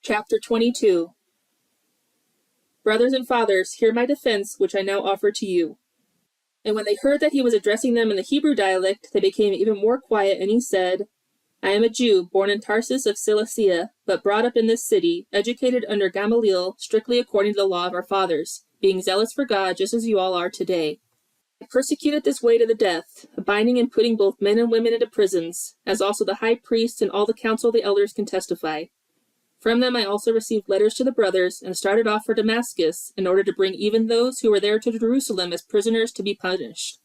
Chapter 22. Brothers and fathers, hear my defense, which I now offer to you. And when they heard that he was addressing them in the Hebrew dialect, they became even more quiet, and he said, I am a Jew, born in Tarsus of Cilicia, but brought up in this city, educated under Gamaliel, strictly according to the law of our fathers, being zealous for God, just as you all are today. I persecuted this way to the death, binding and putting both men and women into prisons, as also the high priest and all the council of the elders can testify. From them I also received letters to the brothers, and started off for Damascus, in order to bring even those who were there to Jerusalem as prisoners to be punished.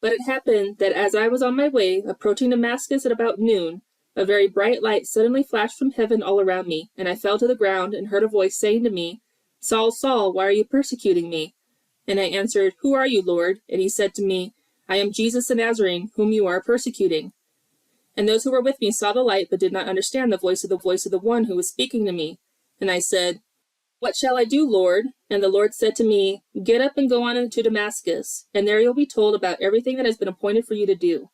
But it happened that as I was on my way, approaching Damascus at about noon, a very bright light suddenly flashed from heaven all around me, and I fell to the ground, and heard a voice saying to me, Saul, Saul, why are you persecuting me? And I answered, Who are you, Lord? And he said to me, I am Jesus the Nazarene, whom you are persecuting. And those who were with me saw the light, but did not understand the voice of the one who was speaking to me. And I said, What shall I do, Lord? And the Lord said to me, Get up and go on into Damascus, and there you'll be told about everything that has been appointed for you to do.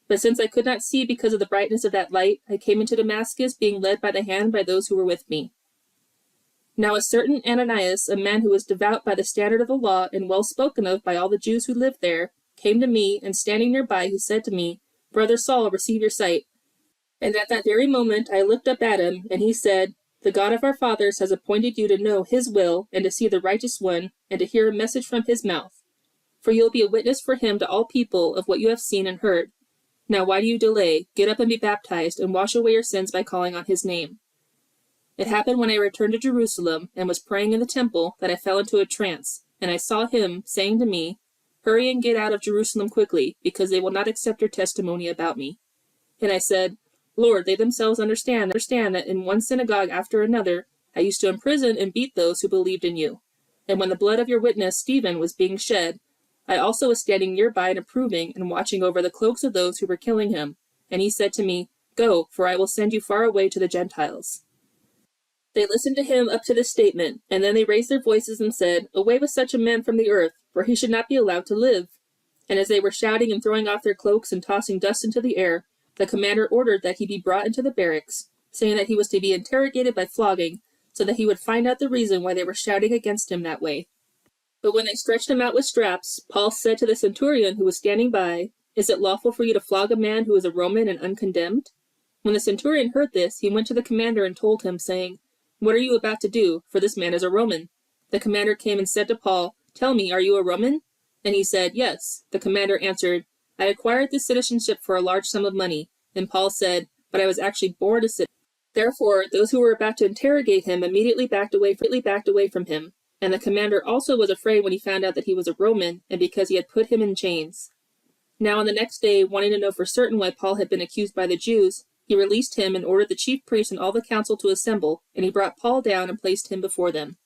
But since I could not see because of the brightness of that light, I came into Damascus, being led by the hand by those who were with me. Now a certain Ananias, a man who was devout by the standard of the law, and well spoken of by all the Jews who lived there, came to me, and standing nearby, he said to me, Brother Saul, receive your sight. And at that very moment I looked up at him, and he said, The God of our fathers has appointed you to know his will, and to see the righteous one, and to hear a message from his mouth. For you will be a witness for him to all people of what you have seen and heard. Now why do you delay? Get up and be baptized, and wash away your sins by calling on his name. It happened when I returned to Jerusalem, and was praying in the temple, that I fell into a trance, and I saw him, saying to me, Hurry and get out of Jerusalem quickly, because they will not accept your testimony about me. And I said, Lord, they themselves understand that in one synagogue after another, I used to imprison and beat those who believed in you. And when the blood of your witness Stephen was being shed, I also was standing nearby and approving and watching over the cloaks of those who were killing him. And he said to me, Go, for I will send you far away to the Gentiles. They listened to him up to this statement, and then they raised their voices and said, Away with such a man from the earth, for he should not be allowed to live. And as they were shouting and throwing off their cloaks and tossing dust into the air, the commander ordered that he be brought into the barracks, saying that he was to be interrogated by flogging, so that he would find out the reason why they were shouting against him that way. But when they stretched him out with straps, Paul said to the centurion who was standing by, Is it lawful for you to flog a man who is a Roman and uncondemned? When the centurion heard this, he went to the commander and told him, saying, What are you about to do? For this man is a Roman. The commander came and said to Paul, Tell me, are you a Roman? And he said, Yes. The commander answered, I acquired this citizenship for a large sum of money. And Paul said, But I was actually born a citizen. Therefore, those who were about to interrogate him immediately backed away from him. And the commander also was afraid when he found out that he was a Roman, and because he had put him in chains. Now on the next day, wanting to know for certain why Paul had been accused by the Jews, he released him and ordered the chief priests and all the council to assemble, and he brought Paul down and placed him before them.